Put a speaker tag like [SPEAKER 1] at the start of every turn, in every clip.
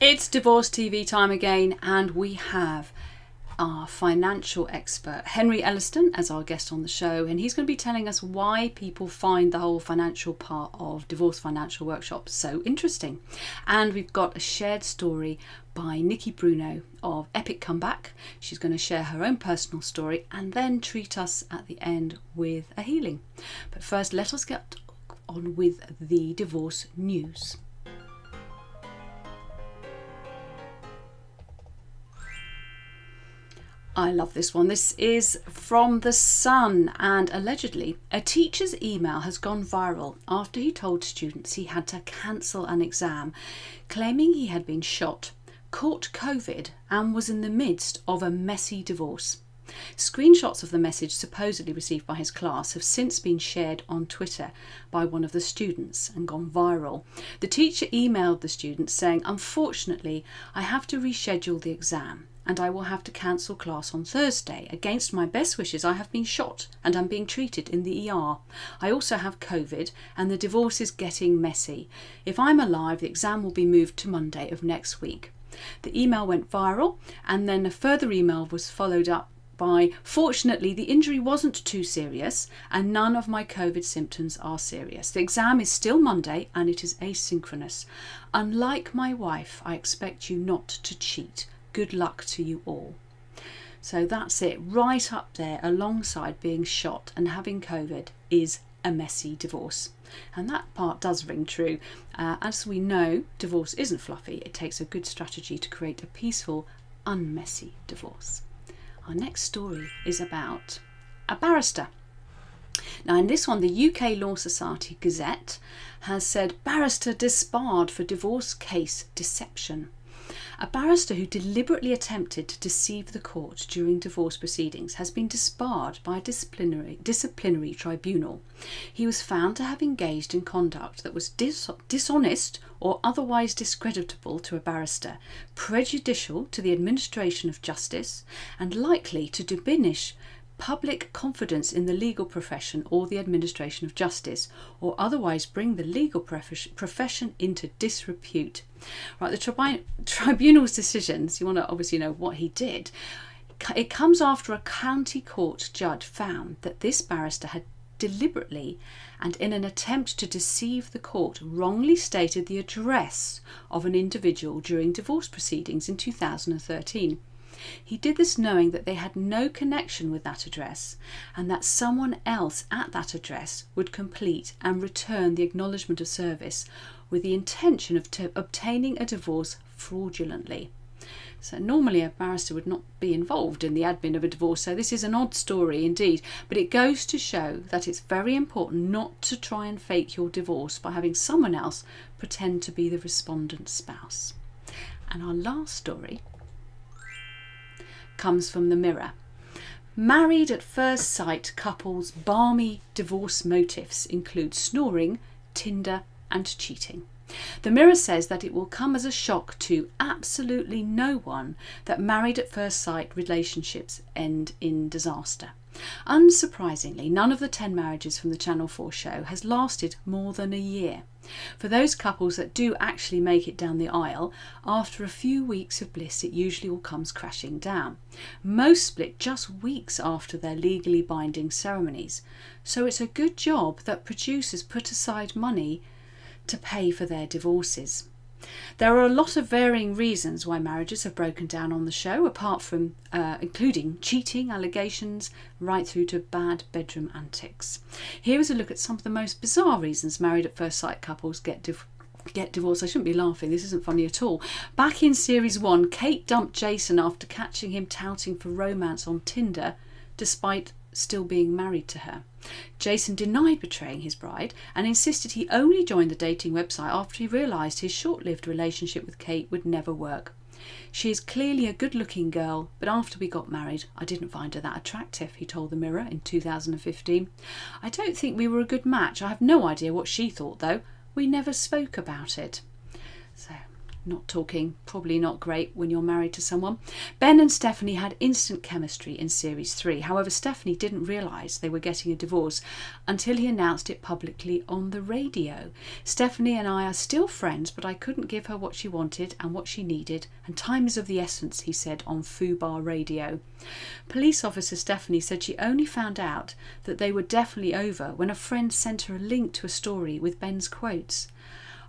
[SPEAKER 1] It's Divorce TV time again, and we have our financial expert, Henry Elliston, as our guest on the show, and he's going to be telling us why people find the whole financial part of Divorce Financial Workshop so interesting. And we've got a shared story by Nikki Bruno of Epic Comeback. She's going to share her own personal story and then treat us at the end with a healing. But first, let us get on with the divorce news. I love this one. This is from The Sun, and allegedly a teacher's email has gone viral after he told students he had to cancel an exam, claiming he had been shot, caught COVID and was in the midst of a messy divorce. Screenshots of the message supposedly received by his class have since been shared on Twitter by one of the students and gone viral. The teacher emailed the students saying, "Unfortunately, I have to reschedule the exam and I will have to cancel class on Thursday. Against my best wishes, I have been shot and I'm being treated in the ER. I also have COVID and the divorce is getting messy. If I'm alive, the exam will be moved to Monday of next week." The email went viral, and then a further email was followed up by, "Fortunately, the injury wasn't too serious and none of my COVID symptoms are serious. The exam is still Monday and it is asynchronous. Unlike my wife, I expect you not to cheat. Good luck to you all." So that's it, right up there alongside being shot and having COVID is a messy divorce. And that part does ring true. As we know, divorce isn't fluffy. It takes a good strategy to create a peaceful, unmessy divorce. Our next story is about a barrister. Now, in this one, the UK Law Society Gazette has said, "Barrister disbarred for divorce case deception." A barrister who deliberately attempted to deceive the court during divorce proceedings has been disbarred by a disciplinary tribunal. He was found to have engaged in conduct that was dishonest or otherwise discreditable to a barrister, prejudicial to the administration of justice, and likely to diminish public confidence in the legal profession or the administration of justice, or otherwise bring the legal profession into disrepute. Right, the tribunal's decisions, you want to obviously know what he did. It comes after a county court judge found that this barrister had deliberately and in an attempt to deceive the court wrongly stated the address of an individual during divorce proceedings in 2013. He did this knowing that they had no connection with that address and that someone else at that address would complete and return the acknowledgement of service with the intention of obtaining a divorce fraudulently. So normally a barrister would not be involved in the admin of a divorce, so this is an odd story indeed, but it goes to show that it's very important not to try and fake your divorce by having someone else pretend to be the respondent's spouse. And our last story comes from the Mirror. Married at first sight couples' balmy divorce motifs include snoring, Tinder and cheating. The Mirror says that it will come as a shock to absolutely no one that married at first sight relationships end in disaster. Unsurprisingly, none of the 10 marriages from the Channel 4 show has lasted more than a year. For those couples that do actually make it down the aisle, after a few weeks of bliss it usually all comes crashing down. Most split just weeks after their legally binding ceremonies. So it's a good job that producers put aside money to pay for their divorces. There are a lot of varying reasons why marriages have broken down on the show, apart from including cheating allegations right through to bad bedroom antics. Here is a look at some of the most bizarre reasons married at first sight couples get divorced. I shouldn't be laughing, this isn't funny at all. Back in series 1, Kate dumped Jason after catching him touting for romance on Tinder despite still being married to her. Jason denied betraying his bride and insisted he only joined the dating website after he realised his short-lived relationship with Kate would never work. "She is clearly a good-looking girl, but after we got married, I didn't find her that attractive," he told the Mirror in 2015. "I don't think we were a good match. I have no idea what she thought though. We never spoke about it." So not talking, probably not great when you're married to someone. Ben and Stephanie had instant chemistry in series 3. However, Stephanie didn't realise they were getting a divorce until he announced it publicly on the radio. Stephanie and I are still friends, but I couldn't give her what she wanted and what she needed, and time is of the essence, he said on Fubar Radio. Police officer Stephanie said she only found out that they were definitely over when a friend sent her a link to a story with Ben's quotes.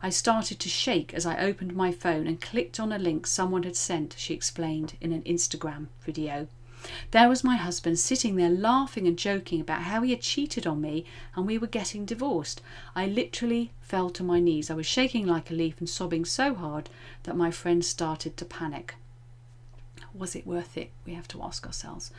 [SPEAKER 1] I started to shake as I opened my phone and clicked on a link someone had sent, she explained in an Instagram video. There was my husband sitting there laughing and joking about how he had cheated on me and we were getting divorced. I literally fell to my knees. I was shaking like a leaf and sobbing so hard that my friend started to panic. Was it worth it? We have to ask ourselves.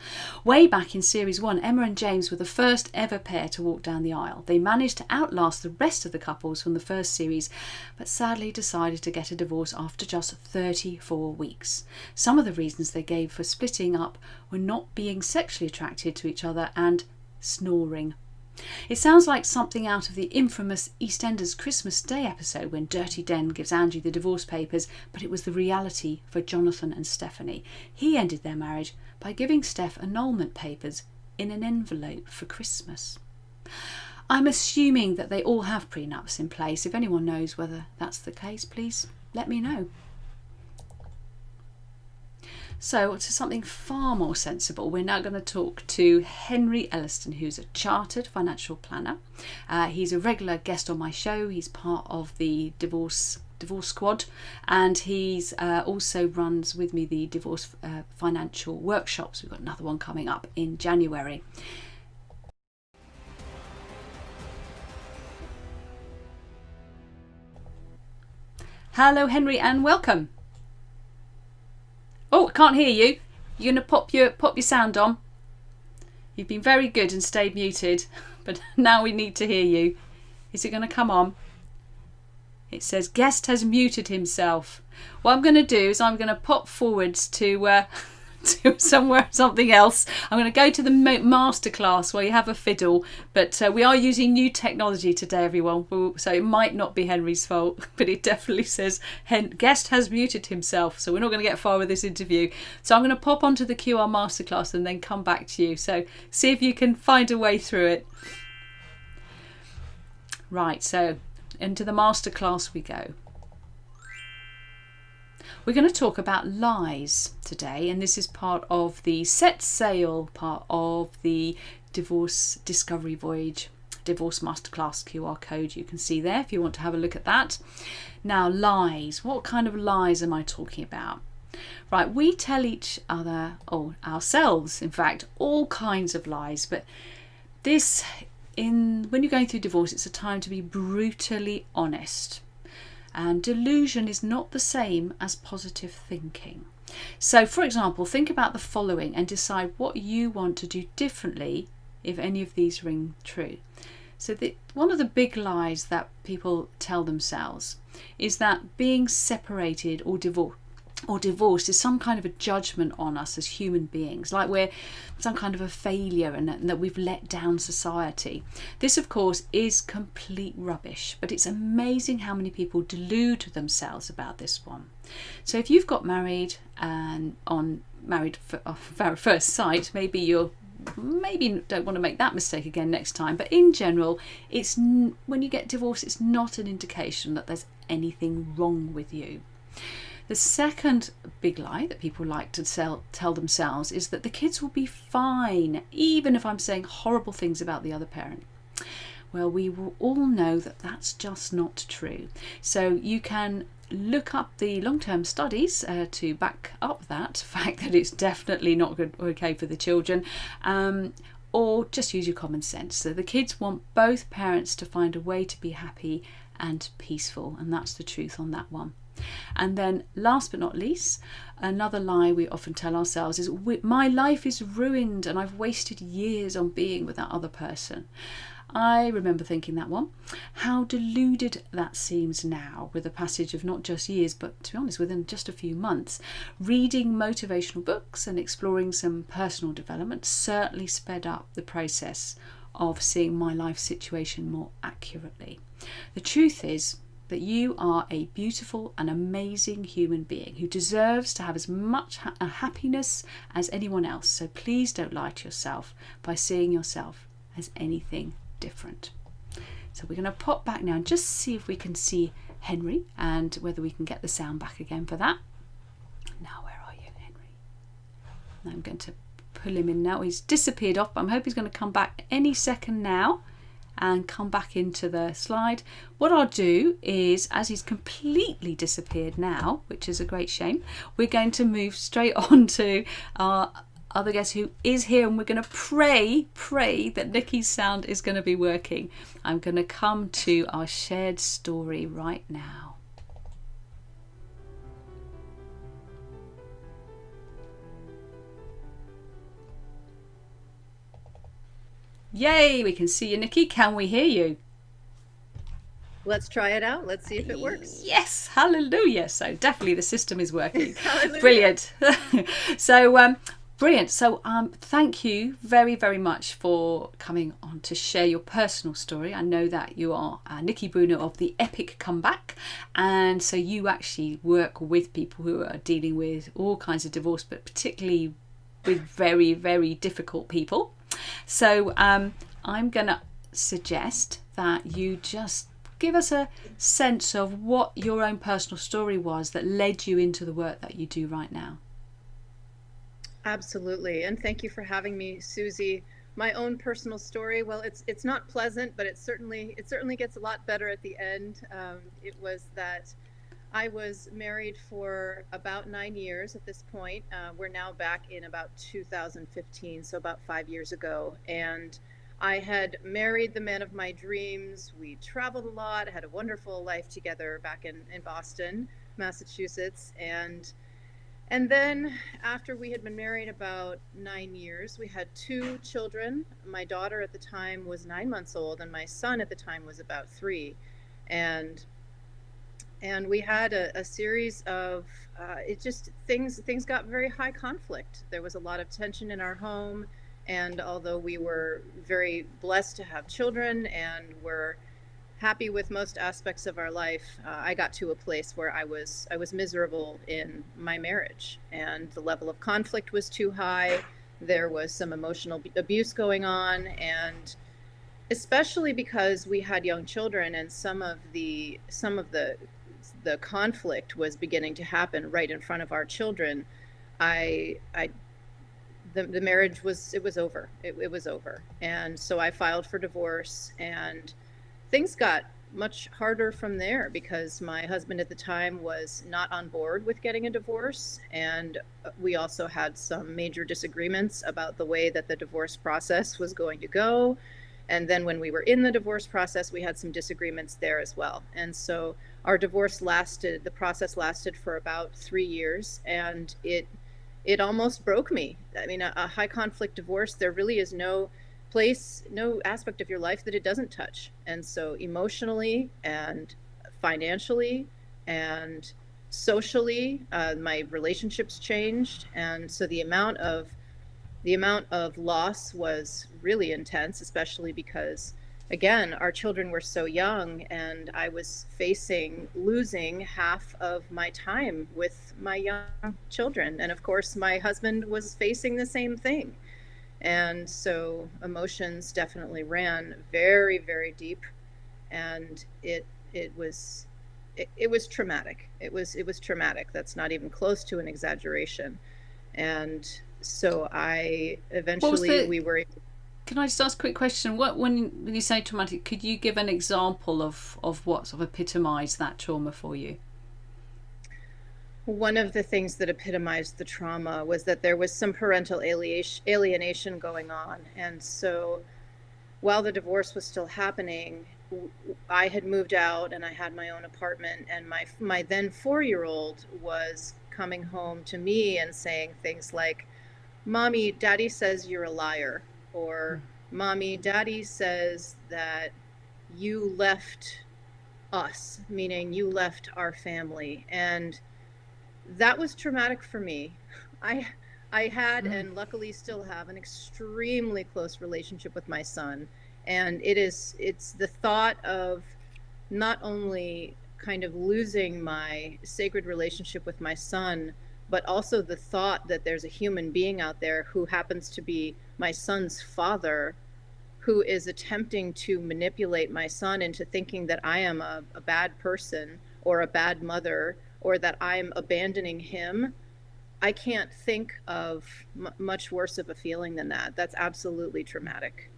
[SPEAKER 1] Way back in series 1, Emma and James were the first ever pair to walk down the aisle. They managed to outlast the rest of the couples from the first series, but sadly decided to get a divorce after just 34 weeks. Some of the reasons they gave for splitting up were not being sexually attracted to each other and snoring. It sounds like something out of the infamous EastEnders Christmas Day episode when Dirty Den gives Andrew the divorce papers, but it was the reality for Jonathan and Stephanie. He ended their marriage by giving Steph annulment papers in an envelope for Christmas. I'm assuming that they all have prenups in place. If anyone knows whether that's the case, please let me know. So to something far more sensible, we're now going to talk to Henry Elliston, who's a chartered financial planner. He's a regular guest on my show. He's part of the divorce squad, and he's also runs with me the divorce financial workshops. We've got another one coming up in January. Hello, Henry, and welcome. Oh, I can't hear you. You're going to pop your sound on. You've been very good and stayed muted, but now we need to hear you. Is it going to come on? It says guest has muted himself. What I'm going to do is I'm going to pop forwards to something else. I'm going to go to the masterclass where you have a fiddle, but we are using new technology today, everyone, so it might not be Henry's fault, but it definitely says guest has muted himself, so we're not going to get far with this interview. So I'm going to pop onto the QR masterclass and then come back to you, so see if you can find a way through it. Right, so into the masterclass we go. We're going to talk about lies today, and this is part of the Set Sail, part of the Divorce Discovery Voyage Divorce Masterclass QR code you can see there if you want to have a look at that. Now, lies. What kind of lies am I talking about? Right, we tell each other, or ourselves, in fact, all kinds of lies, but when you're going through divorce, it's a time to be brutally honest. And delusion is not the same as positive thinking. So, for example, think about the following and decide what you want to do differently if any of these ring true. So one of the big lies that people tell themselves is that being separated or divorced is some kind of a judgment on us as human beings, like we're some kind of a failure and that we've let down society. This, of course, is complete rubbish, but it's amazing how many people delude themselves about this one. So if you've got married and married for first sight, maybe you don't want to make that mistake again next time, but in general, when you get divorced, it's not an indication that there's anything wrong with you. The second big lie that people like to tell themselves is that the kids will be fine, even if I'm saying horrible things about the other parent. Well, we will all know that that's just not true. So you can look up the long-term studies to back up that fact that it's definitely not okay for the children, or just use your common sense. So the kids want both parents to find a way to be happy and peaceful, and that's the truth on that one. And then last but not least, another lie we often tell ourselves is my life is ruined and I've wasted years on being with that other person. I remember thinking that one. How deluded that seems now with the passage of not just years, but to be honest, within just a few months. Reading motivational books and exploring some personal development certainly sped up the process of seeing my life situation more accurately. The truth is, that you are a beautiful and amazing human being who deserves to have as much happiness as anyone else. So please don't lie to yourself by seeing yourself as anything different. So we're going to pop back now and just see if we can see Henry and whether we can get the sound back again for that. Now, where are you, Henry? Now I'm going to pull him in now. He's disappeared off, but I'm hoping he's going to come back any second now and come back into the slide. What I'll do is, as he's completely disappeared now, which is a great shame, we're going to move straight on to our other guest who is here, and we're going to pray that Nikki's sound is going to be working. I'm going to come to our shared story right now. Yay, we can see you, Nikki. Can we hear you?
[SPEAKER 2] Let's try it out. Let's see if it works.
[SPEAKER 1] Yes, hallelujah. So definitely the system is working. Brilliant. So brilliant. So thank you very, very much for coming on to share your personal story. I know that you are Nikki Bruno of the Epic Comeback, and so you actually work with people who are dealing with all kinds of divorce, but particularly with very, very difficult people. So I'm going to suggest that you just give us a sense of what your own personal story was that led you into the work that you do right now.
[SPEAKER 2] Absolutely. And thank you for having me, Susie. My own personal story, well, it's not pleasant, but it certainly gets a lot better at the end. It was that I was married for about 9 years at this point. We're now back in about 2015, so about 5 years ago. And I had married the man of my dreams. We traveled a lot, had a wonderful life together back in Boston, Massachusetts. And then after we had been married about 9 years, we had 2 children. My daughter at the time was 9 months old, and my son at the time was about 3. And we had a series of things got very high conflict. There was a lot of tension in our home, and although we were very blessed to have children and were happy with most aspects of our life, I got to a place where I was miserable in my marriage, and the level of conflict was too high. There was some emotional abuse going on, and especially because we had young children, and some of the conflict was beginning to happen right in front of our children. The marriage was over. It was over. And so I filed for divorce, and things got much harder from there because my husband at the time was not on board with getting a divorce. And we also had some major disagreements about the way that the divorce process was going to go. And then when we were in the divorce process, we had some disagreements there as well. And so our the process lasted for about 3 years, and it almost broke me. I mean, a high conflict divorce, there really is no aspect of your life that it doesn't touch. And so emotionally and financially and socially, my relationships changed. And so the amount of loss was really intense, especially because, again, our children were so young, and I was facing losing half of my time with my young children. And of course, my husband was facing the same thing. And so emotions definitely ran very, very deep, and it was traumatic. It was traumatic. That's not even close to an exaggeration. And so I eventually
[SPEAKER 1] Can I just ask a quick question? When you say traumatic, could you give an example of what sort of epitomized that trauma for you?
[SPEAKER 2] One of the things that epitomized the trauma was that there was some parental alienation going on. And so while the divorce was still happening, I had moved out and I had my own apartment, and my then 4-year-old was coming home to me and saying things like, "Mommy, Daddy says you're a liar," or "Mommy, Daddy says that you left us," meaning you left our family. And that was traumatic for me. I had and luckily still have an extremely close relationship with my son. And it's the thought of not only kind of losing my sacred relationship with my son, but also the thought that there's a human being out there who happens to be my son's father, who is attempting to manipulate my son into thinking that I am a bad person or a bad mother, or that I'm abandoning him. I can't think of much worse of a feeling than that. That's absolutely traumatic.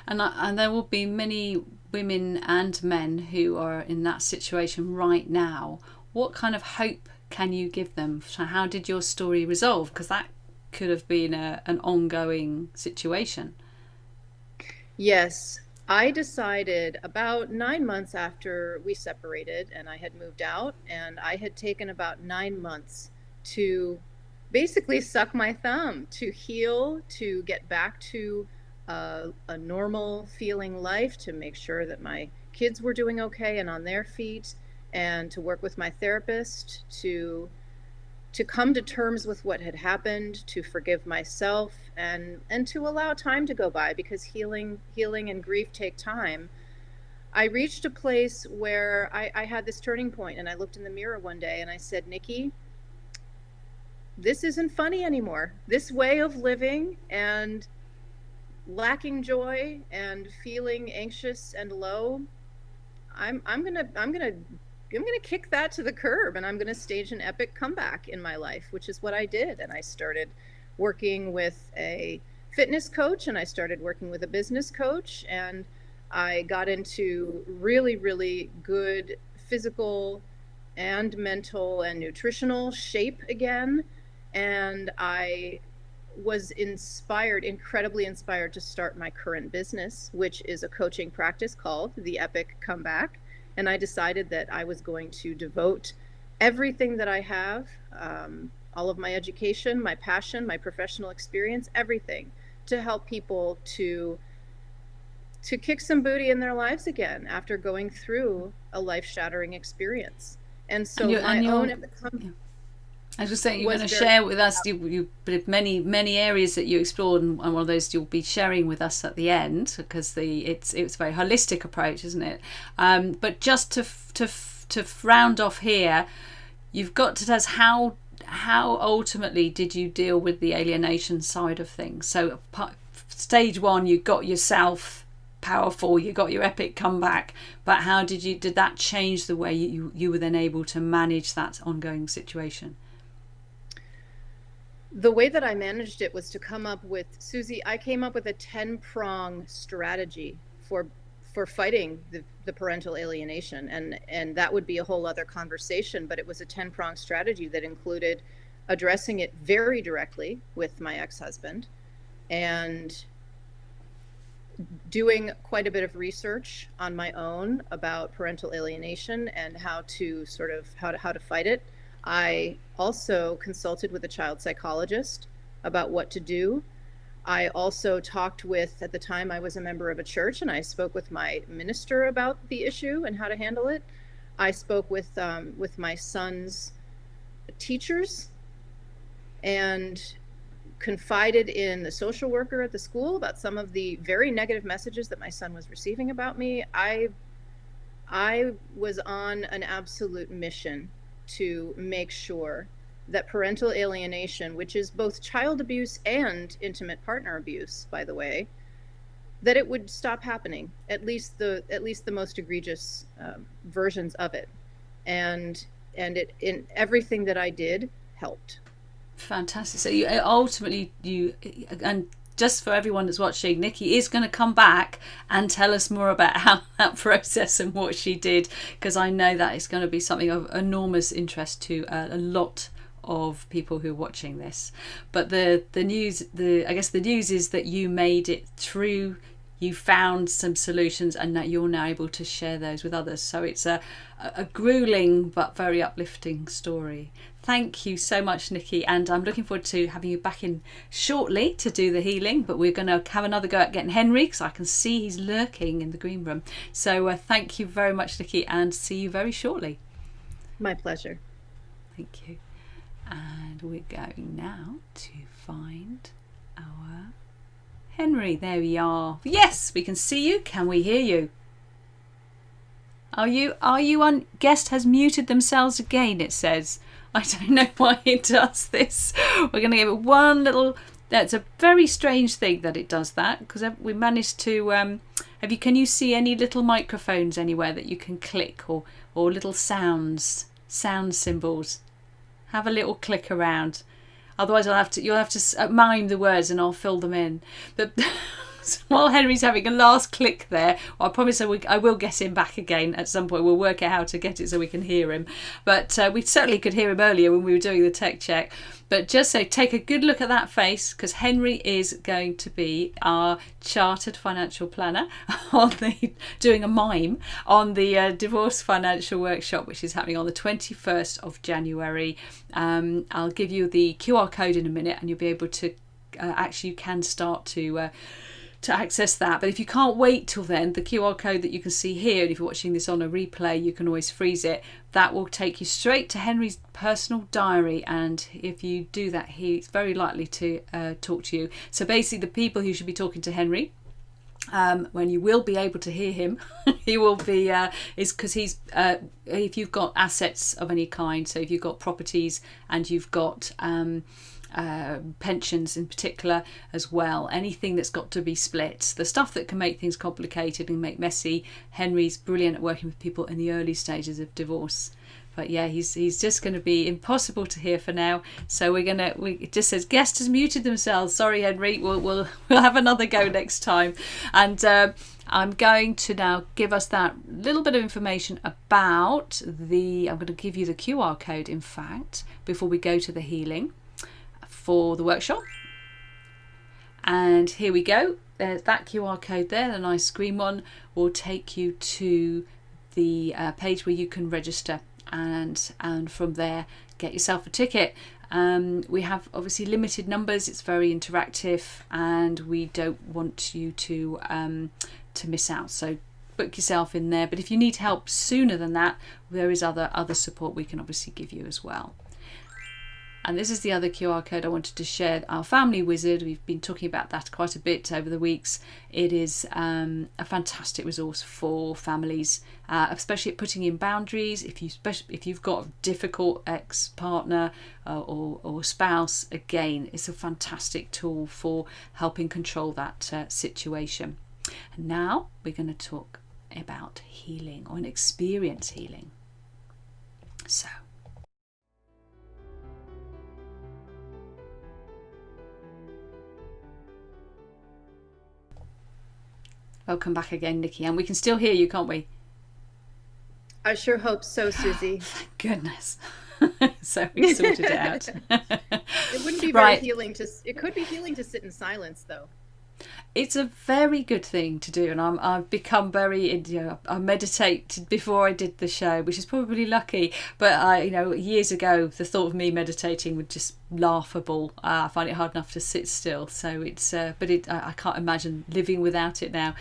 [SPEAKER 1] And there will be many women and men who are in that situation right now. What kind of hope can you give them? So how did your story resolve? Because that could have been an ongoing situation.
[SPEAKER 2] Yes, I decided about 9 months after we separated and I had moved out, and I had taken about 9 months to basically suck my thumb, to heal, to get back to a normal feeling life, to make sure that my kids were doing okay and on their feet, and to work with my therapist to come to terms with what had happened, to forgive myself, and to allow time to go by, because healing and grief take time. I reached a place where I had this turning point, and I looked in the mirror one day and I said, Nikki, this isn't funny anymore. This way of living and lacking joy and feeling anxious and low, I'm gonna kick that to the curb, and I'm gonna stage an epic comeback in my life, which is what I did. And I started working with a fitness coach, and I started working with a business coach, and I got into really, really good physical and mental and nutritional shape again. And I was inspired, incredibly inspired, to start my current business, which is a coaching practice called The Epic Comeback. And I decided that I was going to devote everything that I have, all of my education, my passion, my professional experience, everything, to help people to kick some booty in their lives again after going through a life-shattering experience. And so my own epic comeback.
[SPEAKER 1] I was just saying, you're going to share with us many areas that you explored, and one of those you'll be sharing with us at the end, because it's a very holistic approach, isn't it? But just to round off here, you've got to tell us how ultimately did you deal with the alienation side of things? So stage one, you got yourself powerful, you got your epic comeback, but how did that change the way you were then able to manage that ongoing situation?
[SPEAKER 2] The way that I managed it was to come up with, Susie, I came up with a 10-prong strategy for fighting the parental alienation. And that would be a whole other conversation, but it was a 10-prong strategy that included addressing it very directly with my ex-husband, and doing quite a bit of research on my own about parental alienation and how to fight it. I also consulted with a child psychologist about what to do. I also talked with, at the time I was a member of a church, and I spoke with my minister about the issue and how to handle it. I spoke with my son's teachers and confided in the social worker at the school about some of the very negative messages that my son was receiving about me. I was on an absolute mission to make sure that parental alienation, which is both child abuse and intimate partner abuse, by the way, that it would stop happening, at least the most egregious versions of it. And it, in everything that I did, helped.
[SPEAKER 1] Fantastic. So and just for everyone that's watching, Nikki is going to come back and tell us more about how that process and what she did, because I know that is going to be something of enormous interest to a lot of people who are watching this. But the news is that you made it through. You found some solutions, and that you're now able to share those with others. So it's a grueling but very uplifting story. Thank you so much, Nikki, and I'm looking forward to having you back in shortly to do the healing. But we're going to have another go at getting Henry, because I can see he's lurking in the green room. So thank you very much, Nikki, and see you very shortly.
[SPEAKER 2] My pleasure.
[SPEAKER 1] Thank you. And we're going now to find our Henry. There we are. Yes, we can see you. Can we hear you? Are you on? Guest has muted themselves again, it says. I don't know why it does this. We're going to give it one little... That's a very strange thing that it does that, because we managed to... Can you see any little microphones anywhere that you can click, or little sound symbols? Have a little click around. Otherwise you'll have to mime the words and I'll fill them in. But while Henry's having a last click there, I promise I will get him back again at some point. We'll work out how to get it so we can hear him. But we certainly could hear him earlier when we were doing the tech check. But just so take a good look at that face, because Henry is going to be our chartered financial planner doing a mime on the divorce financial workshop, which is happening on the 21st of January. I'll give you the QR code in a minute, and you'll be able to you can start to access that. But if you can't wait till then, the QR code that you can see here, and if you're watching this on a replay, you can always freeze it. That will take you straight to Henry's personal diary, and if you do that, he's very likely to talk to you. So basically, the people who should be talking to Henry, when you will be able to hear him, he will be is because he's if you've got assets of any kind, so if you've got properties and you've got pensions in particular as well, anything that's got to be split, the stuff that can make things complicated and make messy, Henry's brilliant at working with people in the early stages of divorce. But yeah, he's just going to be impossible to hear for now. So it just says guest has muted themselves. Sorry, Henry. We'll have another go next time. And I'm going to now give us that little bit of information about I'm going to give you the QR code, in fact, before we go to the healing for the workshop. And here we go. There's that QR code there, the nice green one, will take you to the page where you can register, and from there get yourself a ticket. We have obviously limited numbers. It's very interactive, and we don't want you to miss out. So book yourself in there. But if you need help sooner than that, there is other support we can obviously give you as well. And this is the other QR code I wanted to share. Our Family Wizard, we've been talking about that quite a bit over the weeks. It is a fantastic resource for families, especially at putting in boundaries. If you've got a difficult ex-partner or spouse, again, it's a fantastic tool for helping control that situation. And now we're going to talk about healing, or an experience healing. So, welcome back again, Nikki, and we can still hear you, can't we?
[SPEAKER 2] I sure hope so, Susie.
[SPEAKER 1] Thank goodness. So we sorted it out.
[SPEAKER 2] It wouldn't be very healing it could be healing to sit in silence, though.
[SPEAKER 1] It's a very good thing to do, and I've become very, I meditated before I did the show, which is probably lucky. But years ago, the thought of me meditating was just laughable. I find it hard enough to sit still, so I can't imagine living without it now.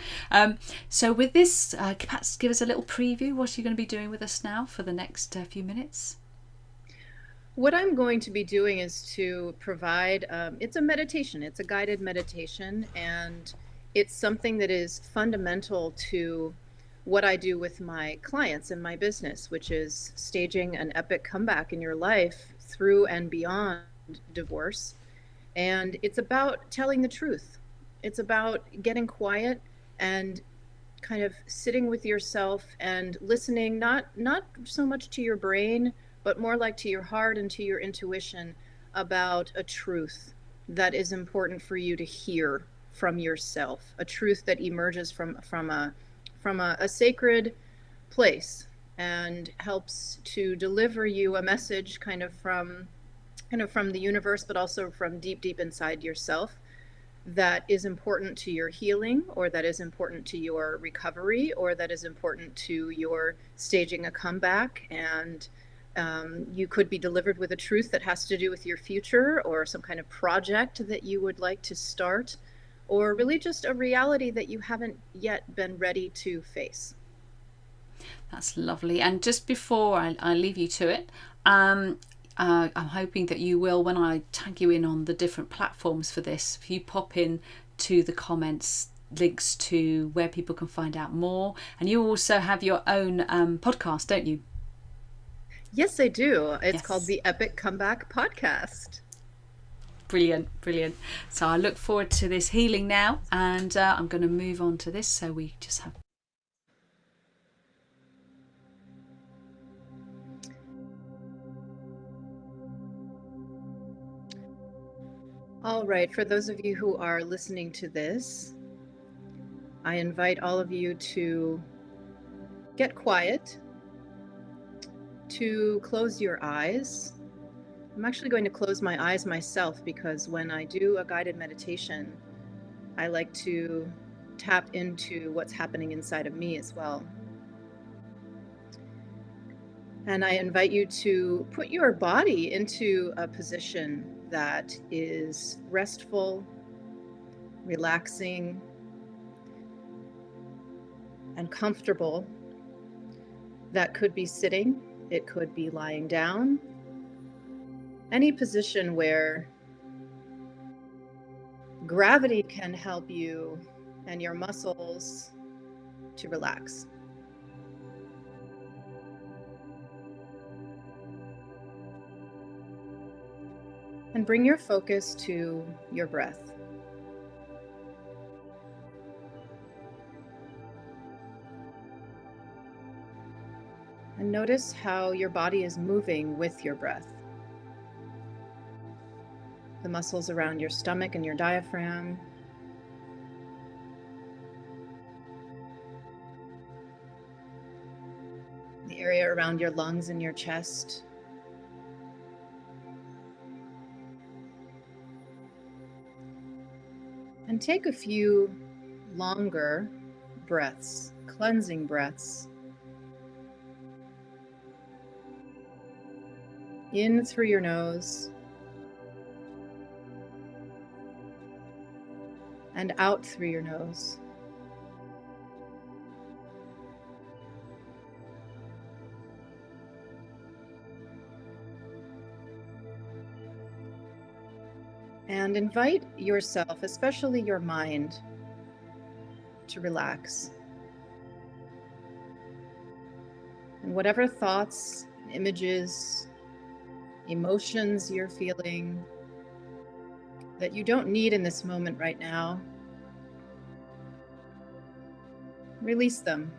[SPEAKER 1] So with this, perhaps give us a little preview. What are you going to be doing with us now for the next few minutes?
[SPEAKER 2] What I'm going to be doing is to provide, it's a meditation, it's a guided meditation, and it's something that is fundamental to what I do with my clients in my business, which is staging an epic comeback in your life through and beyond divorce. And it's about telling the truth. It's about getting quiet and kind of sitting with yourself and listening, not so much to your brain, but more like to your heart and to your intuition about a truth that is important for you to hear from yourself, a truth that emerges from a sacred place and helps to deliver you a message kind of from the universe, but also from deep inside yourself, that is important to your healing, or that is important to your recovery, or that is important to your staging a comeback. And you could be delivered with a truth that has to do with your future, or some kind of project that you would like to start, or really just a reality that you haven't yet been ready to face.
[SPEAKER 1] That's lovely. And just before I leave you to it, I'm hoping that you will, when I tag you in on the different platforms for this, if you pop in to the comments links to where people can find out more. And you also have your own podcast, don't you?
[SPEAKER 2] Yes, I do. It's called
[SPEAKER 1] Yes.
[SPEAKER 2] the Epic Comeback Podcast.
[SPEAKER 1] Brilliant, brilliant. So I look forward to this healing now, and I'm going to move on to this so we just have.
[SPEAKER 2] All right, for those of you who are listening to this, I invite all of you to get quiet, to close your eyes. I'm actually going to close my eyes myself because when I do a guided meditation, I like to tap into what's happening inside of me as well. And I invite you to put your body into a position that is restful, relaxing, and comfortable. That could be sitting, it could be lying down, any position where gravity can help you and your muscles to relax. And bring your focus to your breath. And notice how your body is moving with your breath. The muscles around your stomach and your diaphragm. The area around your lungs and your chest. And take a few longer breaths, cleansing breaths. In through your nose and out through your nose. And invite yourself, especially your mind, to relax. And whatever thoughts, images, emotions you're feeling that you don't need in this moment right now, release them.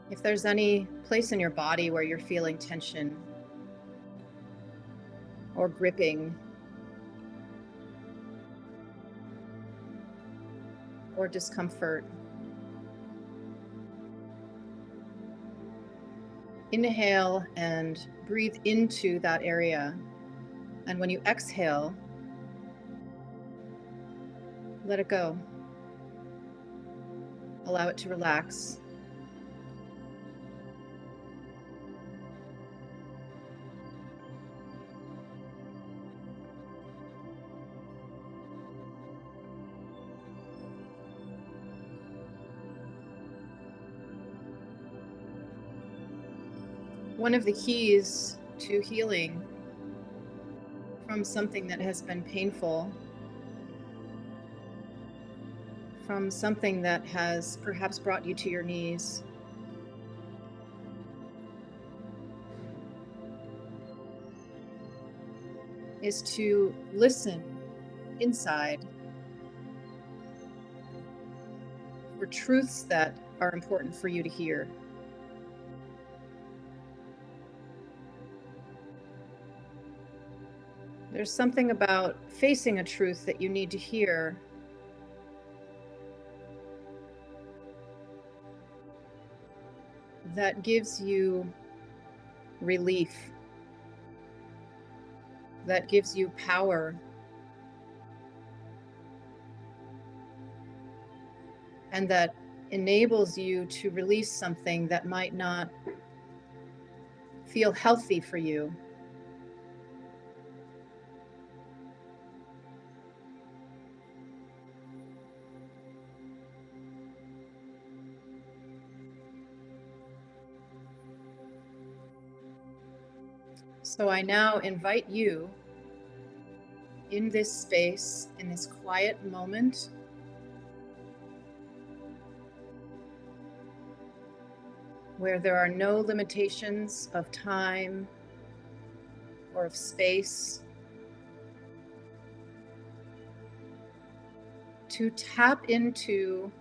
[SPEAKER 2] If there's any place in your body where you're feeling tension or gripping or discomfort, inhale and breathe into that area. And when you exhale, let it go. Allow it to relax. One of the keys to healing from something that has been painful, from something that has perhaps brought you to your knees, is to listen inside for truths that are important for you to hear. There's something about facing a truth that you need to hear that gives you relief, that gives you power, and that enables you to release something that might not feel healthy for you. So I now invite you in this space, in this quiet moment, where there are no limitations of time or of space, to tap into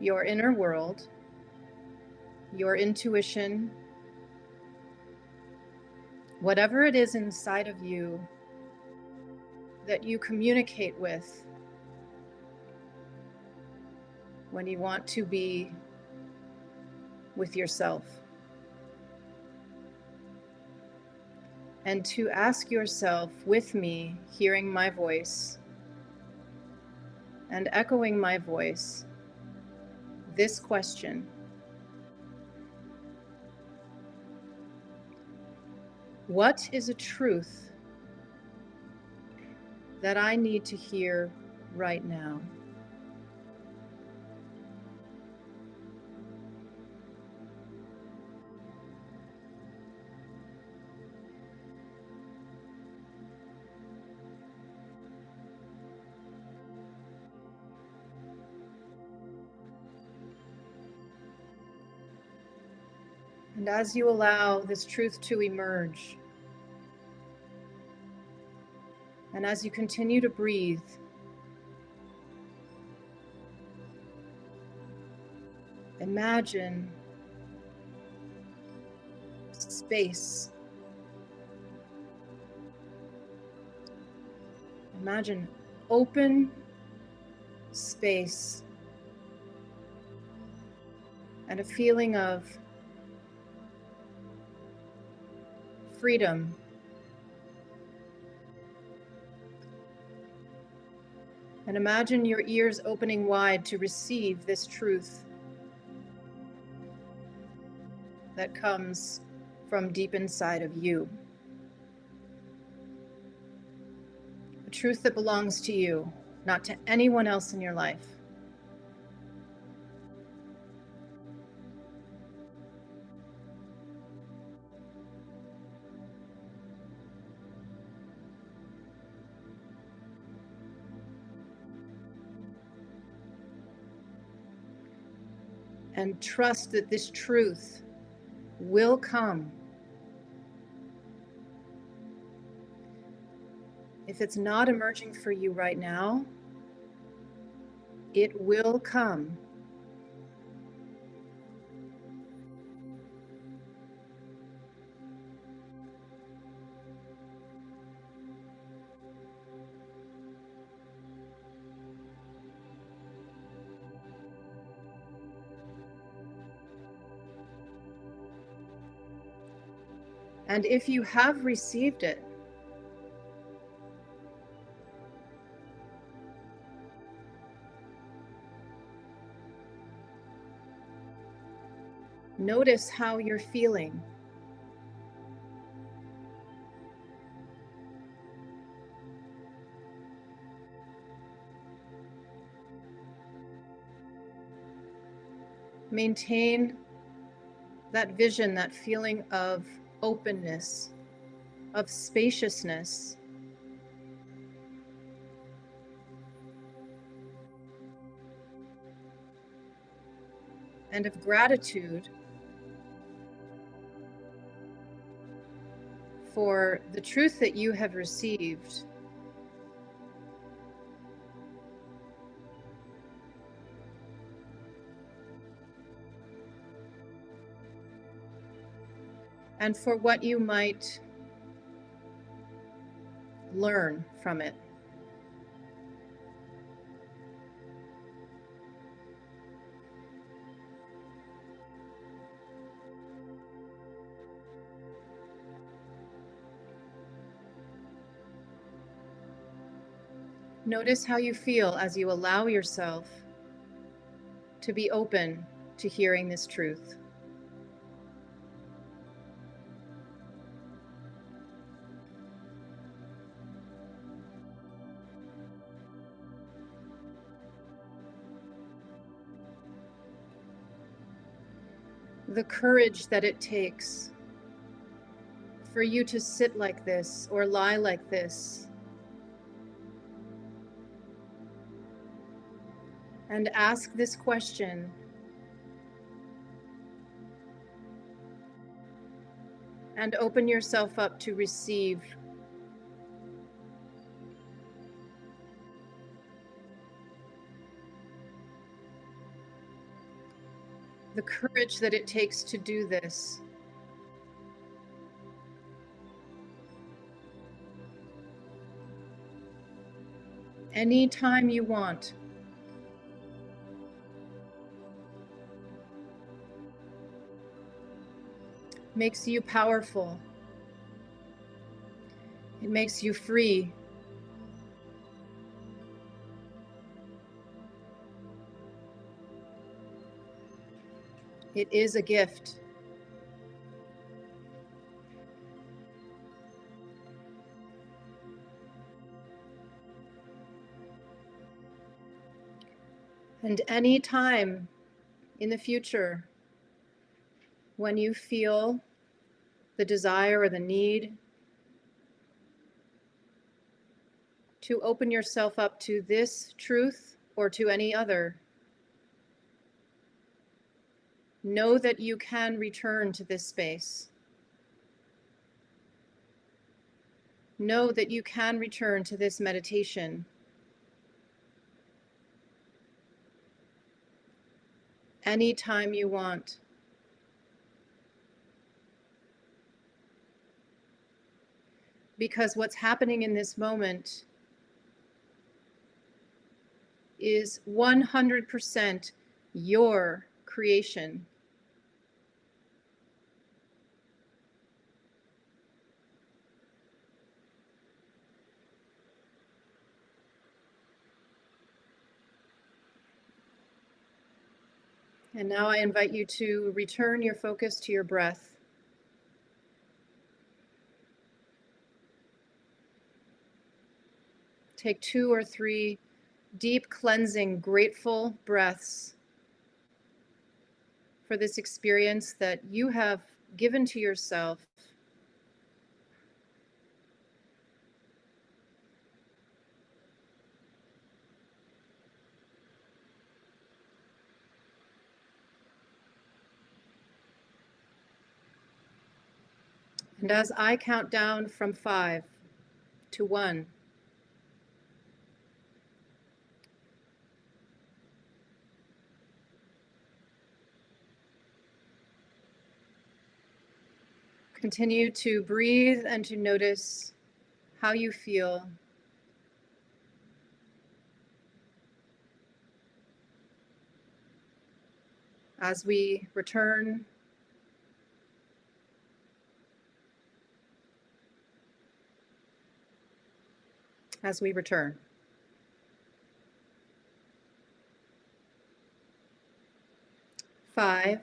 [SPEAKER 2] your inner world, your intuition, whatever it is inside of you that you communicate with when you want to be with yourself. And to ask yourself with me, hearing my voice and echoing my voice, this question: what is a truth that I need to hear right now? And as you allow this truth to emerge, and as you continue to breathe, imagine space. Imagine open space and a feeling of freedom. And imagine your ears opening wide to receive this truth that comes from deep inside of you. A truth that belongs to you, not to anyone else in your life. And trust that this truth will come. If it's not emerging for you right now, it will come. And if you have received it, notice how you're feeling. Maintain that vision, that feeling of openness, of spaciousness. And of gratitude for the truth that you have received. And for what you might learn from it. Notice how you feel as you allow yourself to be open to hearing this truth. The courage that it takes for you to sit like this or lie like this and ask this question. And open yourself up to receive. The courage that it takes to do this. Anytime you want. Makes you powerful. It makes you free. It is a gift. And any time in the future when you feel the desire or the need to open yourself up to this truth or to any other, know that you can return to this space. Know that you can return to this meditation. Anytime you want. Because what's happening in this moment is 100% your creation. And now I invite you to return your focus to your breath. Take 2 or 3 deep, cleansing, grateful breaths for this experience that you have given to yourself. And as I count down from 5 to 1, continue to breathe and to notice how you feel. As we return, as we return. 5,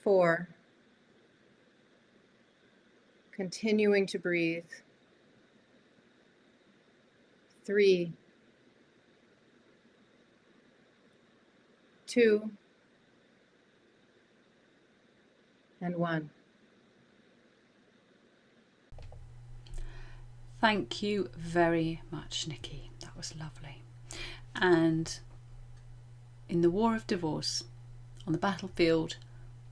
[SPEAKER 2] 4, continuing to breathe. 3, 2, and 1.
[SPEAKER 1] Thank you very much, Nikki. That was lovely. And in the war of divorce, on the battlefield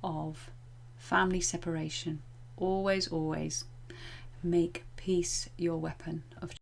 [SPEAKER 1] of family separation, always, always make peace your weapon of